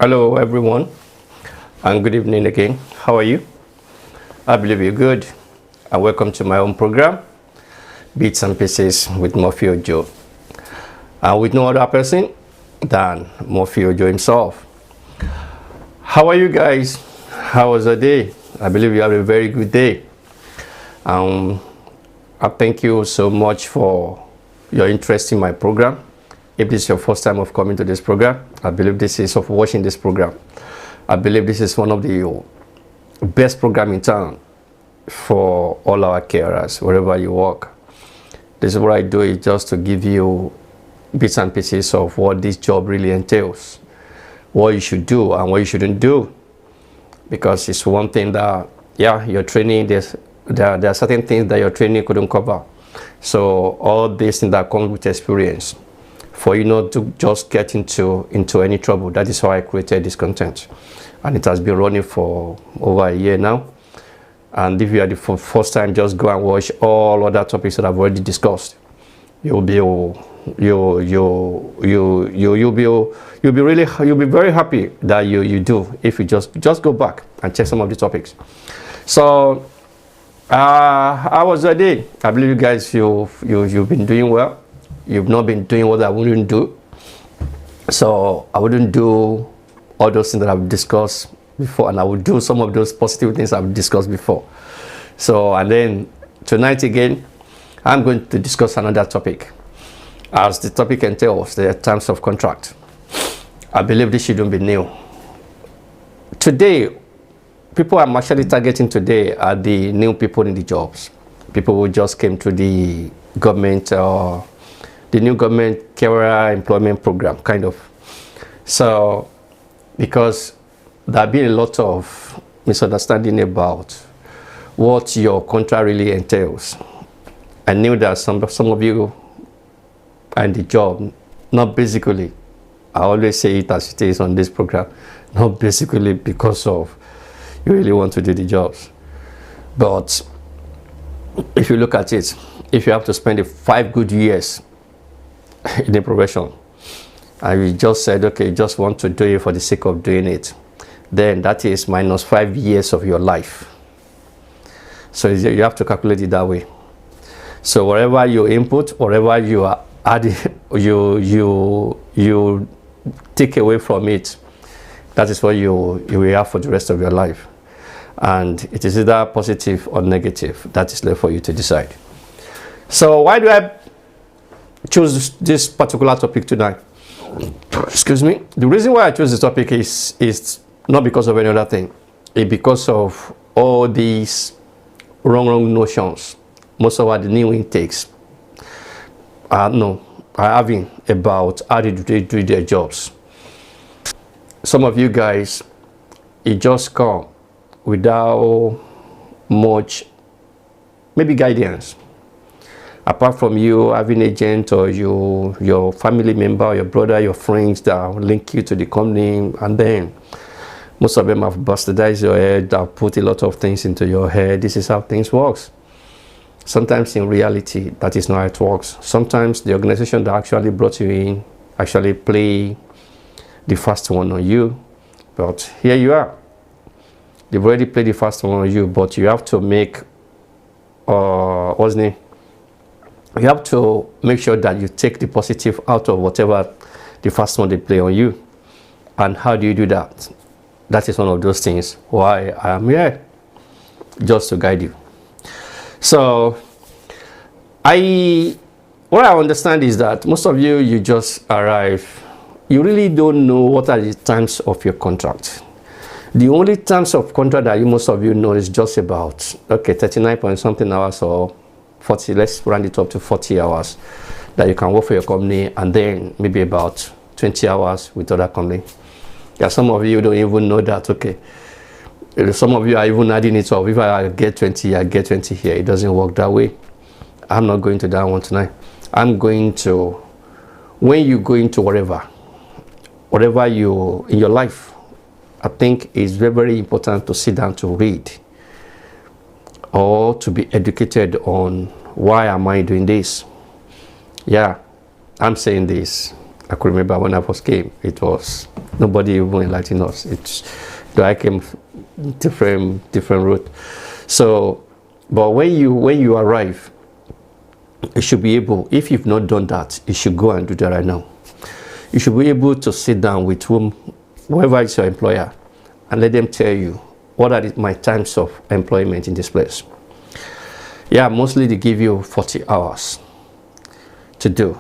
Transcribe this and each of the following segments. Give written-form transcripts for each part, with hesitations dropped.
Hello, everyone, and good evening again. How are you? I believe you're good, and welcome to my own program, Bits and Pieces with Murphy Ojo, and with no other person than Murphy Ojo himself. How are you guys? How was the day? I believe you have a very good day. I thank you so much for your interest in my program. If this is your first time of coming to this program, I believe this is of watching this program. I believe this is one of the best programs in town for all our carers, wherever you work. This is what I do, is just to give you bits and pieces of what this job really entails, what you should do and what you shouldn't do. Because it's one thing that, yeah, your training, there are certain things that your training couldn't cover. So all these things that come with experience, for you not to just get into any trouble. That is how I created this content, and it has been running for over a year now. And if you are the first time, just go and watch all other topics that I've already discussed. You'll be very happy that you do, if you just go back and check some of the topics. So how was your day? I believe you guys you've been doing well. You've not been doing what I wouldn't do. So I wouldn't do all those things that I've discussed before, and I would do some of those positive things I've discussed before. So, and then tonight again, I'm going to discuss another topic. As the topic entails, the terms of contract. I believe this shouldn't be new. Today, people I'm actually targeting today are the new people in the jobs. People who just came to the government or the new government career employment program, kind of. So, because there have been a lot of misunderstanding about what your contract really entails. I knew that some of you are in the job, not basically, I always say it as it is on this program, not basically because of you really want to do the jobs. But if you look at it, if you have to spend 5 good years in a profession, and you just said, okay, you just want to do it for the sake of doing it, then that is minus 5 years of your life. So you have to calculate it that way. So whatever you input, whatever you are adding, you take away from it, that is what you will have for the rest of your life. And it is either positive or negative. That is left for you to decide. So why do I choose this particular topic tonight? Excuse me. The reason why I chose this topic is not because of any other thing. It's because of all these wrong notions most of the new intakes are having about how they do their jobs. Some of you guys, it just come without much, maybe guidance. Apart from you having an agent or your family member, your brother, your friends that link you to the company, and then most of them have bastardized your head, have put a lot of things into your head. This is how things works. Sometimes in reality, that is not how it works. Sometimes the organization that actually brought you in actually play the first one on you. But here you are. They've already played the first one on you, but you have to make, what's the name? You have to make sure that you take the positive out of whatever the first one they play on you. And how do you do that? That is one of those things why I am here, just to guide you. So what I understand is that most of you just arrive, you really don't know what are the terms of your contract. The only terms of contract that most of you know is just about, okay, 39 point something hours or 40, let's round it up to 40 hours that you can work for your company, and then maybe about 20 hours with other company. Yeah, some of you don't even know that, okay. Some of you are even adding it up. If I get 20, I get 20 here. It doesn't work that way. I'm not going to that one tonight. I'm going to, when you go into whatever you, in your life, I think it's very, very important to sit down to read or to be educated on why am I doing this. Yeah, I'm saying this. I could remember when I first came, it was Nobody even enlightened us. It's I came different route. So, but when you arrive, you should be able, if you've not done that, you should go and do that right now. You should be able to sit down with whoever is your employer, and let them tell you, what are my times of employment in this place? Yeah, mostly they give you 40 hours to do,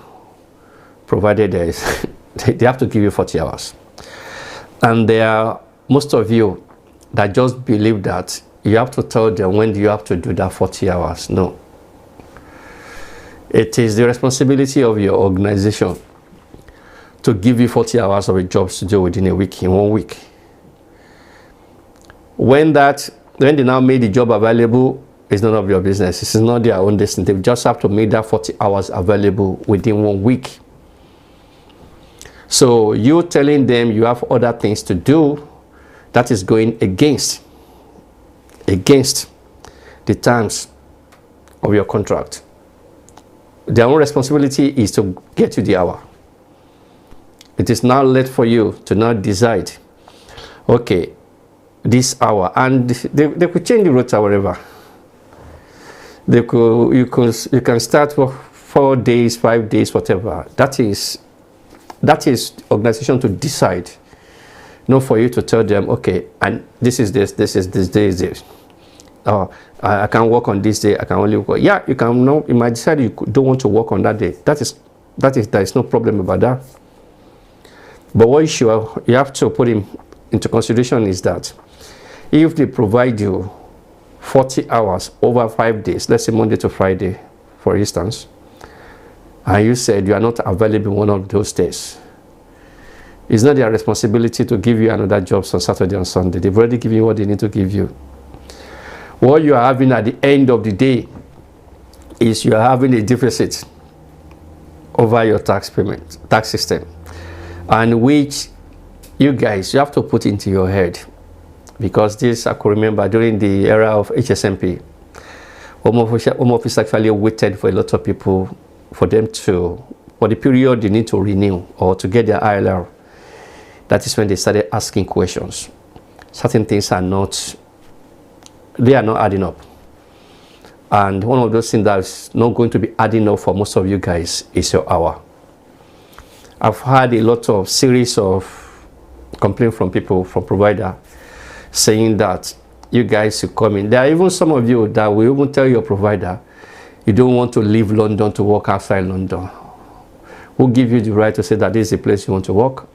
provided there is, they have to give you 40 hours. And there are most of you that just believe that you have to tell them when you have to do that 40 hours. No. It is the responsibility of your organization to give you 40 hours of a job to do within a week, in 1 week. When they now made the job available, it's none of your business. This is not their own destiny. They just have to make that 40 hours available within 1 week. So you telling them you have other things to do, that is going against the terms of your contract. Their own responsibility is to get you the hour. It is now left for you to now decide, okay, this hour, and they could change the route or whatever. You can start for 4 days, 5 days, whatever. That is organization to decide. Not for you to tell them, okay, and this is this is this. I can work on this day. I can only work. Yeah, you can. No, you might decide you don't want to work on that day. There is no problem about that. But what you have to put into consideration is that if they provide you 40 hours over 5 days, let's say Monday to Friday, for instance, and you said you are not available one of those days, it's not their responsibility to give you another job on Saturday and Sunday. They've already given you what they need to give you. What you are having at the end of the day is you are having a deficit over your tax system, and which you have to put into your head, because this, I could remember during the era of HSMP, Home Office actually waited for a lot of people for the period they need to renew or to get their ILR. That is when they started asking questions. Certain things are not adding up. And one of those things that's not going to be adding up for most of you guys is your hour. I've had a lot of series of complaints from people, from provider, saying that you guys should come in. There are even some of you that will even tell your provider you don't want to leave London to work outside London. Who give you the right to say that this is a place you want to work?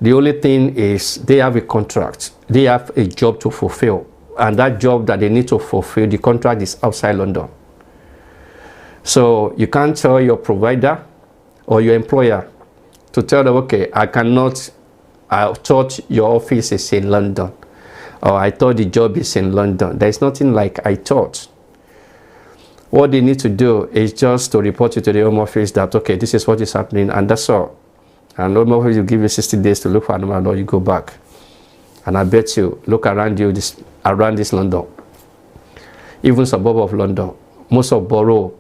The only thing is they have a contract. They have a job to fulfill. And that job that they need to fulfill, the contract is outside London. So you can't tell your provider or your employer to tell them, okay, I thought your office is in London, or I thought the job is in London. There's nothing like I thought. What they need to do is just to report you to the Home Office that, okay, this is what is happening, and that's all. And the Home Office will give you 60 days to look for another, or you go back. And I bet you, look around you, around this London, even suburb of London, most of borough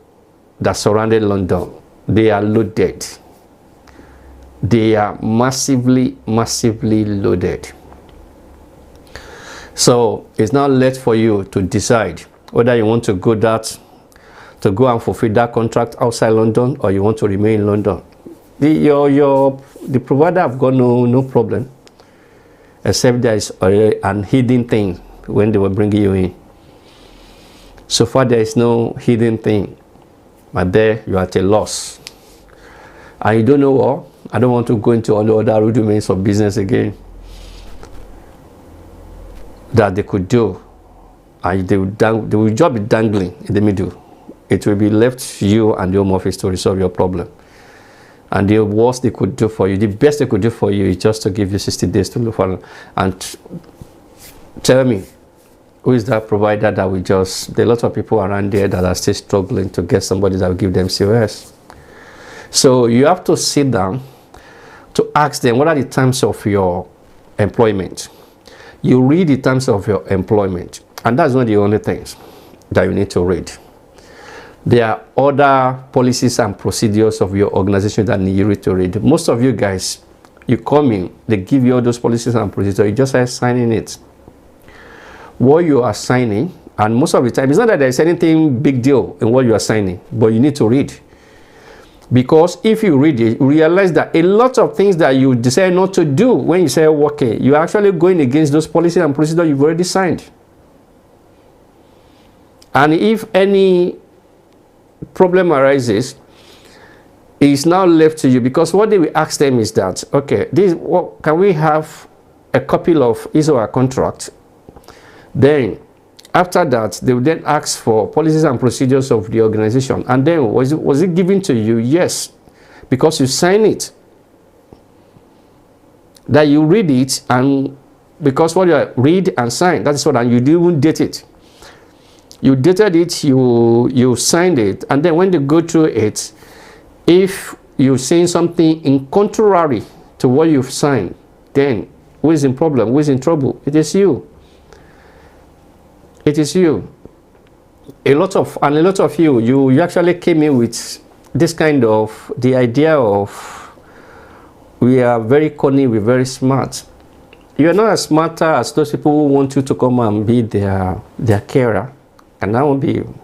that surrounded London, they are loaded. They are massively loaded. So it's now left for you to decide whether you want to go and fulfill that contract outside London, or you want to remain in London. The provider have got no problem, except there is an hidden thing when they were bringing you in. So far there is no hidden thing, but there you are at a loss. And you don't know what? I don't want to go into all the other rudiments of business again that they could do. And they will just be dangling in the middle. It will be left to you and the Home Office to resolve your problem. And the worst they could do for you, the best they could do for you, is just to give you 60 days to look for. And tell me, who is that provider that will just, there are a lot of people around there that are still struggling to get somebody that will give them COS. So you have to sit down to ask them, what are the terms of your employment? You read the terms of your employment, and that's not the only things that you need to read. There are other policies and procedures of your organization that you need to read. Most of you guys, You come in, they give you all those policies and procedures, you just start signing it. What you are signing, and most of the time, it's not that there's anything big deal in what you are signing, but you need to read. Because if you read it, you realize that a lot of things that you decide not to do when you say, okay, you're actually going against those policies and procedures you've already signed. And if any problem arises, it's now left to you, because what they will ask them is that, okay, can we have a copy of his or her contract? Then after that, they will then ask for policies and procedures of the organization. And then was it given to you? Yes, because you sign it. That you read it, and because what you read and sign, that is what, and you didn't date it. You dated it, you signed it, and then when they go through it, if you're saying something in contrary to what you've signed, then who is in problem? Who is in trouble? It is you. It is you. A lot of you actually came in with this kind of, the idea of, we are very cunning, we're very smart. You are not as smarter as those people who want you to come and be their carer. And that won't be you.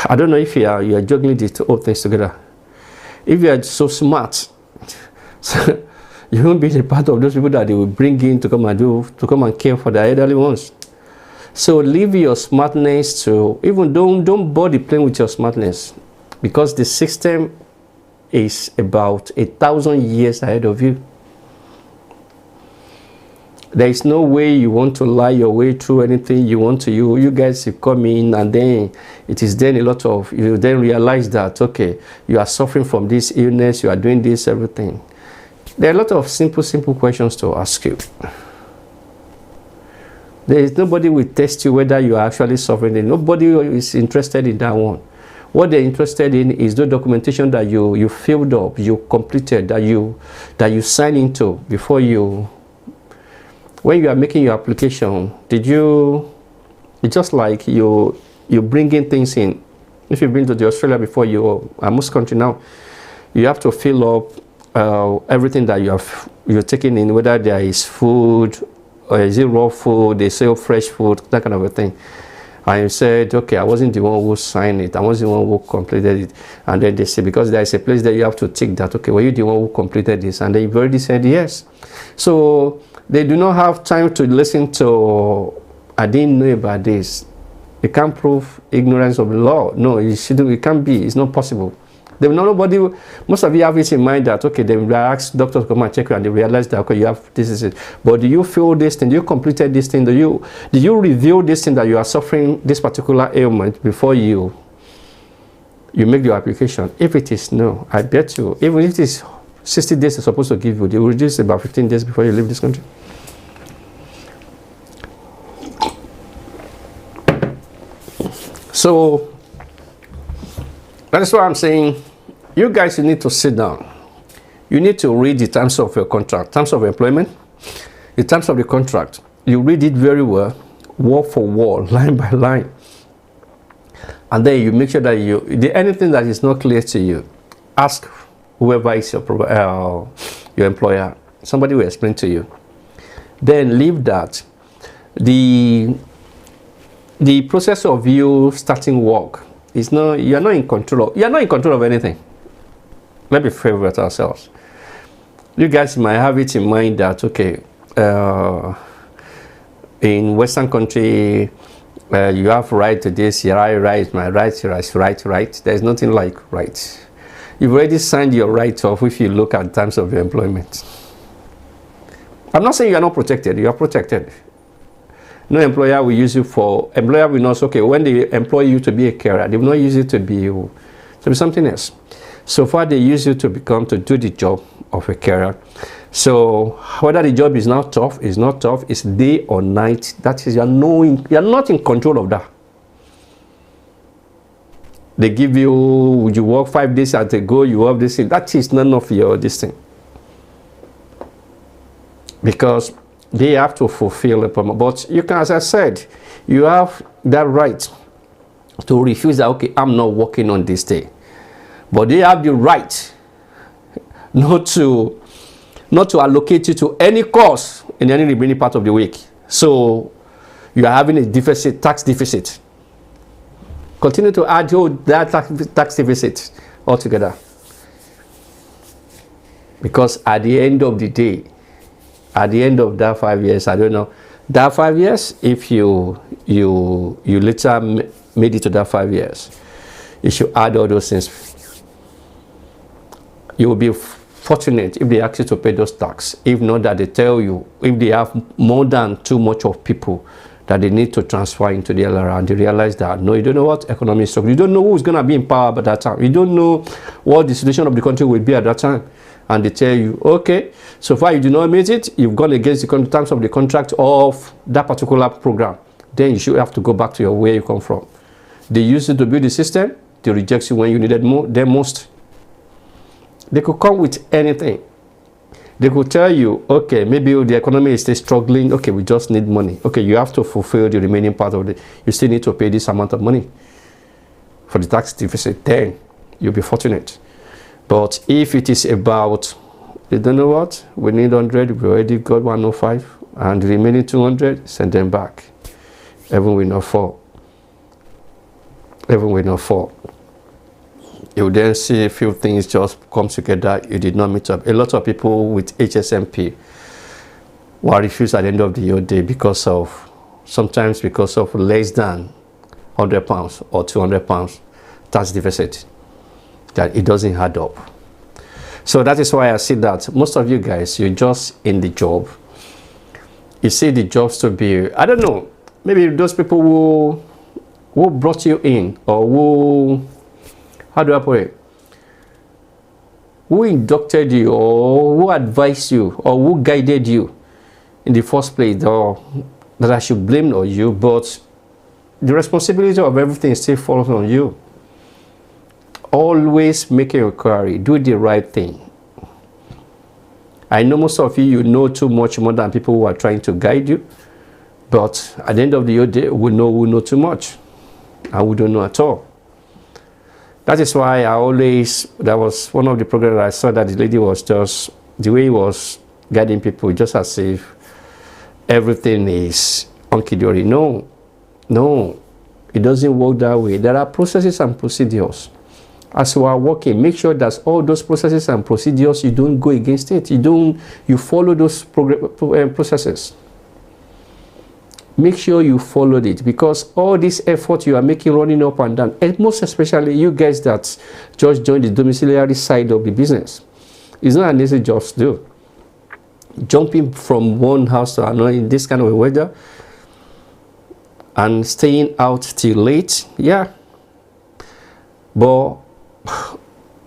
I don't know if you are juggling these two things together. If you are so smart, so you won't be the part of those people that they will bring in to come and care for the elderly ones. So leave your smartness to, even don't body playing with your smartness, because the system is about 1,000 years ahead of you. There is no way you want to lie your way through anything you want to. You guys, you come in, and then it is then you then realize that, okay, you are suffering from this illness, you are doing this, everything. There are a lot of simple questions to ask you. There is nobody will test you whether you are actually suffering. Nobody is interested in that one. What they're interested in is the documentation that you filled up, you completed, that you signed into before you. When you are making your application, it's just like you bringing things in. If you've been to the Australia before, most country now, you have to fill up everything that you're taking in, whether there is food, or is it raw food, they sell fresh food, that kind of a thing. And you said, okay, I wasn't the one who signed it, I wasn't the one who completed it. And then they say, because there is a place that you have to tick that, okay, were you the one who completed this? And they've already said yes. So they do not have time to listen to, I didn't know about this. You can't prove ignorance of the law. No, it can't be, it's not possible. Most of you have it in mind that, okay, they will ask doctors to come and check you, and they realize that, okay, you have, this is it. But do you feel this thing? Do you completed this thing? Do you review this thing that you are suffering this particular ailment before you make your application? If it is no, I bet you, even if it is 60 days they're supposed to give you, they will reduce about 15 days before you leave this country. So that is why I'm saying, you guys, you need to sit down. You need to read the terms of your contract, terms of employment, the terms of the contract. You read it very well, word for word, line by line. And then you make sure that anything that is not clear to you, ask whoever is your employer. Somebody will explain to you. Then leave that. The process of you starting work, you're not in control of anything. Let me favorite ourselves. You guys might have it in mind that, okay, in Western country, you have right to this, your right, my right, your right. There's nothing like right. You've already signed your right off if you look at terms of your employment. I'm not saying you're not protected, you are protected. No employer will use you employer will not say, okay, when they employ you to be a carer, they will not use you to be something else. So far, they use you to do the job of a carer. So whether the job is not tough, it's day or night, that is, you're not in control of that. They give you work 5 days at a go, you have this thing. That is none of your this thing. Because they have to fulfill the promise. But you can, as I said, you have that right to refuse that, okay, I'm not working on this day. But they have the right not to not to allocate you to any course in any remaining part of the week. So you are having a deficit, tax deficit. Continue to add that tax deficit altogether. Because at the end of the day, at the end of that 5 years, I don't know, that 5 years, if you later made it to that 5 years, you should add all those things. You will be fortunate if they ask you to pay those tax. If not, that they tell you, if they have more than too much of people that they need to transfer into the LRA, and they realize that, no, you don't know what economy is struggling. You don't know who's going to be in power at that time. You don't know what the situation of the country will be at that time. And they tell you, okay, so far you do not meet it, you've gone against the terms of the contract of that particular program. Then you should have to go back to where you come from. They used it to build the system. They reject you when you needed them most. They could come with anything. They could tell you, okay, maybe the economy is still struggling. Okay, we just need money. Okay, you have to fulfill the remaining part of it. You still need to pay this amount of money for the tax deficit. Then you'll be fortunate. But if it is about, you don't know what, we need 100, we already got 105, and the remaining 200, send them back. Heaven will not fall. Heaven will not fall. You will then see a few things just come together. You did not meet up. A lot of people with HSMP were refused at the end of the year because of, sometimes because of less than £100 or £200 tax deficit. That it doesn't add up. So that is why I see that most of you guys, you're just in the job. You see the jobs to be, I don't know, maybe those people who brought you in, or who, how do I put it, who inducted you, or who advised you, or who guided you in the first place, or that I should blame on you, but the responsibility of everything still falls on you. Always make an inquiry, do the right thing. I know most of you know too much more than people who are trying to guide you, but at the end of the day, we know too much, and we don't know at all. That is why I always, that was one of the programs I saw, that the lady was just, the way he was guiding people, just as if everything is hunky-dory. No, it doesn't work that way. There are processes and procedures. As you are working, make sure that all those processes and procedures, you don't go against it. You follow those processes. Make sure you followed it, because all this effort you are making running up and down, and most especially you guys that just joined the domiciliary side of the business, it's not an easy job to do. Jumping from one house to another in this kind of weather and staying out till late, yeah. But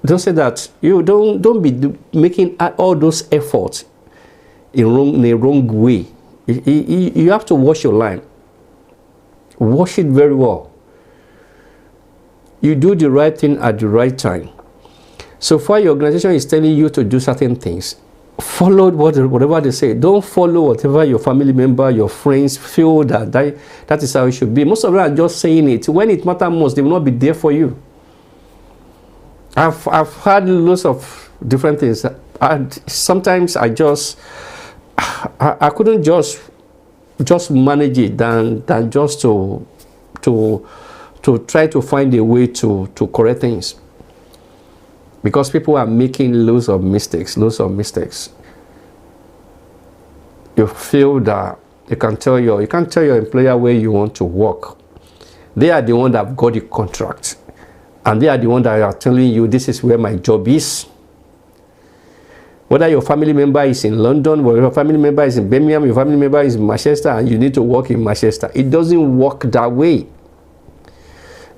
don't say that. You don't be making all those efforts in a wrong way. You have to wash your line. Wash it very well. You do the right thing at the right time. So far your organization is telling you to do certain things, follow whatever they say. Don't follow whatever your family member, your friends feel that is how it should be. Most of them are just saying it. When it matters most, they will not be there for you. I've had lots of different things, and sometimes I couldn't just manage it than just to try to find a way to correct things, because people are making loads of mistakes. You feel that you can't tell your employer where you want to work. They are the one that got the contract. And they are the ones that are telling you, this is where my job is. Whether your family member is in London, whether your family member is in Birmingham, your family member is in Manchester, and you need to work in Manchester. It doesn't work that way.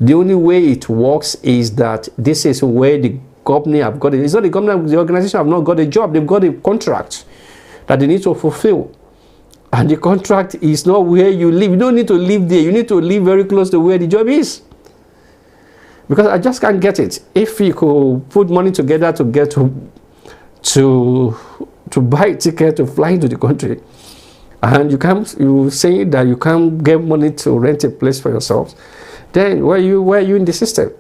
The only way it works is that this is where the company have got it. It's not the company, the organization have not got a job. They've got a contract that they need to fulfill. And the contract is not where you live. You don't need to live there. You need to live very close to where the job is. Because I just can't get it. If you could put money together to get to buy a ticket to fly into the country, and you say that you can't get money to rent a place for yourselves, then where are you in the system?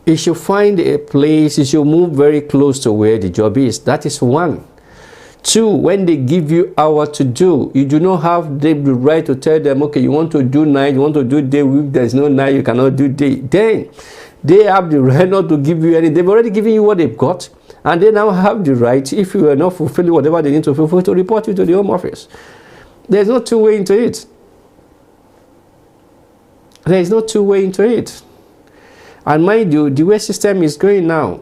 You should find a place, you should move very close to where the job is. That is one. Two, when they give you hour to do, you do not have the right to tell them, okay, you want to do night, you want to do day, if there's no night, you cannot do day. Then they have the right not to give you any. They've already given you what they've got, and they now have the right, if you are not fulfilling whatever they need to fulfill, to report you to the Home Office. There's no two-way into it. There is no two-way into it. And mind you, the way system is going now,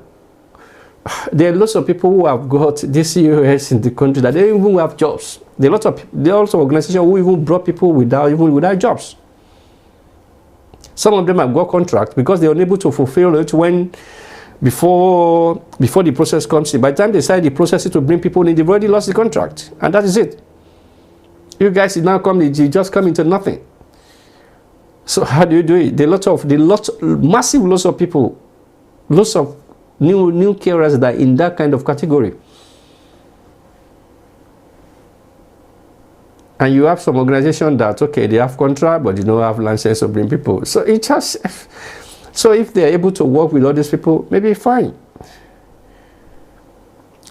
there are lots of people who have got this COS in the country that they even have jobs. There are lots of organizations who even brought people without jobs. Some of them have got contracts because they are unable to fulfill it before the process comes in. By the time they decide the process is to bring people in, they've already lost the contract, and that is it. You guys now come, you just come into nothing. So how do you do it? There are massive lots of people, lots of new carers that are in that kind of category. And you have some organization that, okay, they have contract, but they don't have license to bring people. So so if they're able to work with all these people, maybe fine.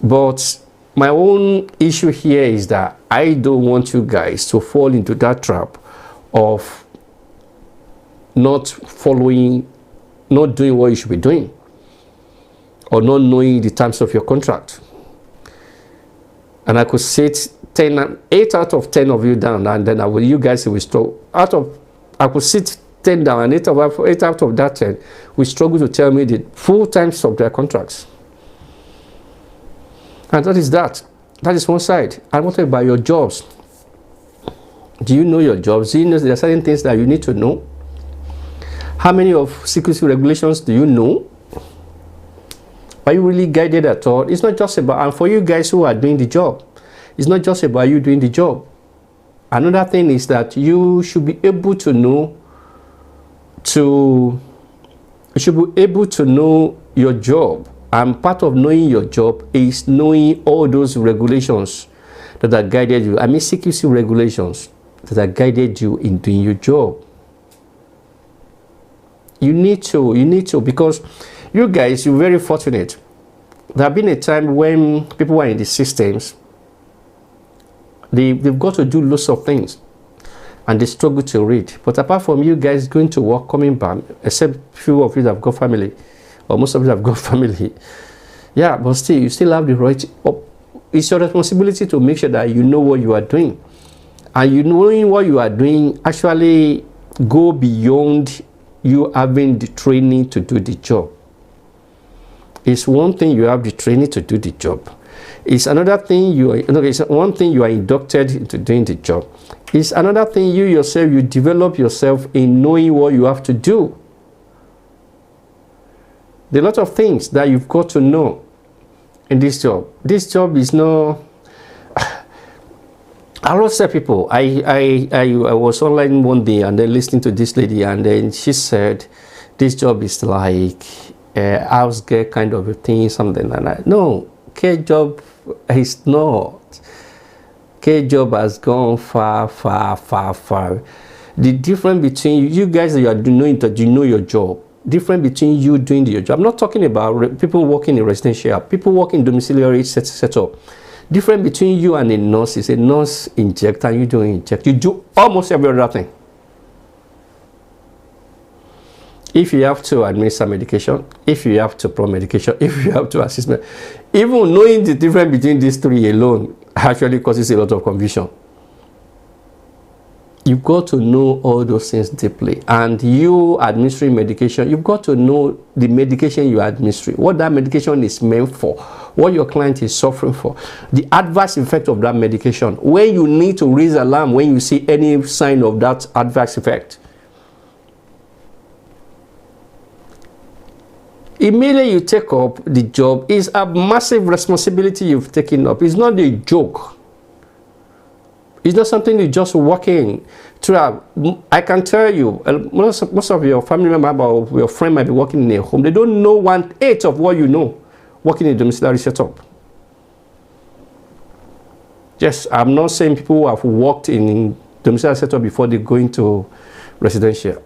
But my own issue here is that I don't want you guys to fall into that trap of not doing what you should be doing, or not knowing the terms of your contract. And I could sit 8 out of 10 of you down, and then you guys will struggle. I could sit 10 down, and 8 out of that 10 will struggle to tell me the full terms of their contracts. And that is that. That is one side. And what about your jobs? Do you know your jobs? Do you know there are certain things that you need to know? How many of security regulations do you know? Are you really guided at all? It's not just about, and for you guys who are doing the job, it's not just about you doing the job. Another thing is that you should be able to know your job. And part of knowing your job is knowing all those regulations that are guided you. I mean security regulations that are guided you in doing your job. You need to, because you guys, you're very fortunate. There have been a time when people are in the systems, they've got to do lots of things, and they struggle to read. But apart from you guys going to work, coming back, except few of you that have got family, or most of you have got family, yeah, but still, you still have the right. It's your responsibility to make sure that you know what you are doing, and you knowing what you are doing actually go beyond you having the training to do the job. It's one thing you have the training to do the job. It's another thing it's one thing you are inducted into doing the job. It's another thing you develop yourself in knowing what you have to do. There are a lot of things that you've got to know in this job. This job is no. I always tell people, I was online one day and then listening to this lady, and then she said, this job is like a house girl kind of a thing, something like that. No, care job is not. Care job has gone far, far, far, far. The difference between you guys that you are doing that you know your job, different between you doing your job. I'm not talking about people working in residential, people working in domiciliary setup. Different between you and a nurse is a nurse inject and you don't inject. You do almost every other thing. If you have to administer medication, if you have to provide medication, if you have to assist me, even knowing the difference between these three alone actually causes a lot of confusion. You've got to know all those things deeply. And you administering medication, you've got to know the medication you are administering, what that medication is meant for, what your client is suffering for, the adverse effect of that medication, when you need to raise alarm when you see any sign of that adverse effect. Immediately you take up the job, is a massive responsibility you've taken up. It's not a joke. It's not something you just walk in. I can tell you, most of your family members or your friend might be working in a home. They don't know 1/8 of what you know working in a domiciliary setup. Yes, I'm not saying people who have worked in domiciliary setup before they go into residential.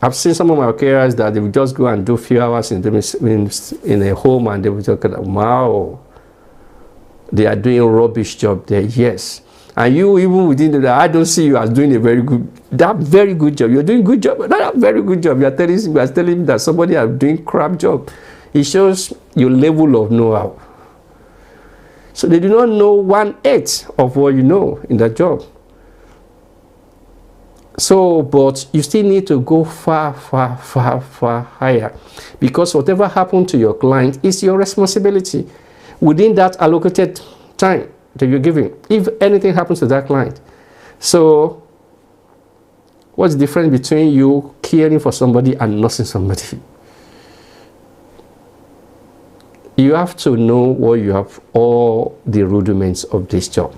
I've seen some of my carers that they will just go and do a few hours in a home, and they will talk about, wow, they are doing a rubbish job there. Yes. And you, even within that, I don't see you as doing a very good job. You're doing good job, but not a very good job. You are telling me that somebody is doing crap job. It shows your level of know-how. So they do not know 1/8 of what you know in that job. So, but you still need to go far, far, far, far higher, because whatever happened to your client is your responsibility within that allocated time that you're giving, if anything happens to that client. So, what's the difference between you caring for somebody and nursing somebody? You have to know what you have, all the rudiments of this job.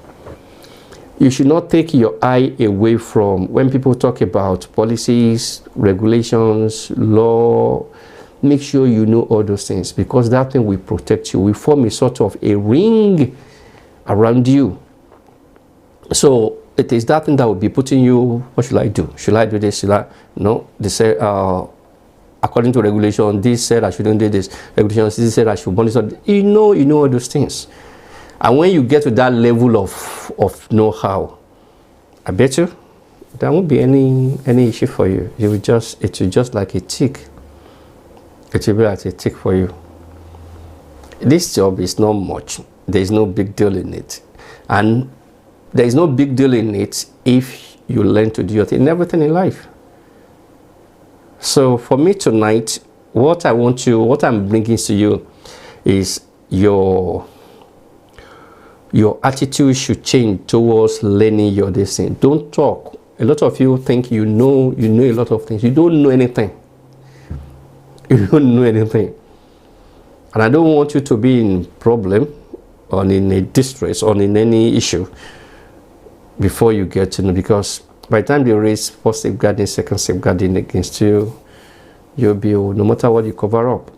You should not take your eye away from when people talk about policies, regulations, law. Make sure you know all those things, because that thing will protect you. We form a sort of a ring around you. So it is that thing that will be putting you, what should I do? Should I do this? Should I? No. They say, according to regulation, this said I shouldn't do this. Regulations, this said I should bonus. You know all those things. And when you get to that level of know-how, I bet you there won't be any issue for you. It will just like a tick. It will be like a tick for you. This job is not much. There is no big deal in it. And there is no big deal in it if you learn to do your thing in everything in life. So for me tonight, what I'm bringing to you is your attitude should change towards learning your destiny. Don't talk. A lot of you think you know a lot of things. You don't know anything. You don't know anything. And I don't want you to be in problem or in a distress or in any issue before you get to know, because by the time they raise first safeguarding, second safeguarding against you, you'll be, no matter what you cover up.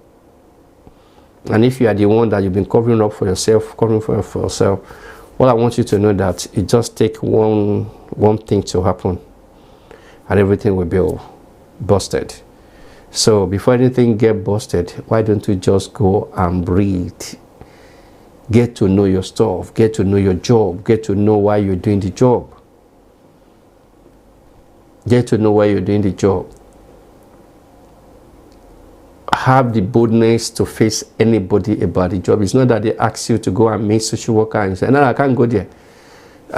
And if you are the one that you've been covering up for yourself, what I want you to know that it just takes one thing to happen and everything will be busted. So before anything gets busted, why don't you just go and breathe? Get to know your stuff, get to know your job, get to know why you're doing the job. Get to know why you're doing the job. Have the boldness to face anybody about the job. It's not that they ask you to go and meet social worker and say, no, I can't go there.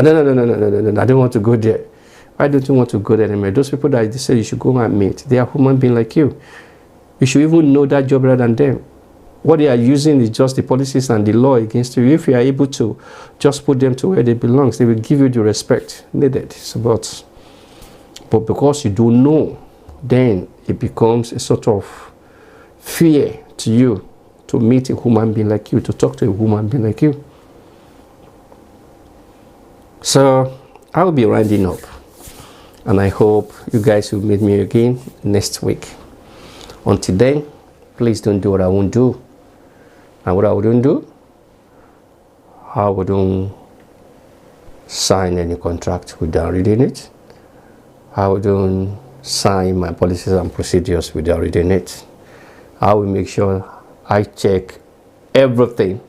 No, I don't want to go there. Why don't you want to go there anymore? Those people that they say you should go and meet, they are human beings like you. You should even know that job rather than them. What they are using is just the policies and the law against you. If you are able to just put them to where they belong, they will give you the respect needed. But because you don't know, then it becomes a sort of fear to you to meet a human being like you, to talk to a human being like you. So I will be rounding up, and I hope you guys will meet me again next week. Until then, please don't do what I won't do. And what I wouldn't do, I wouldn't sign any contract without reading it. I wouldn't sign my policies and procedures without reading it. I will make sure I check everything,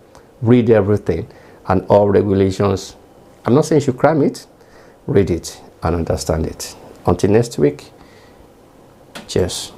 read everything, and all regulations. I'm not saying you should cram it, read it and understand it. Until next week, cheers.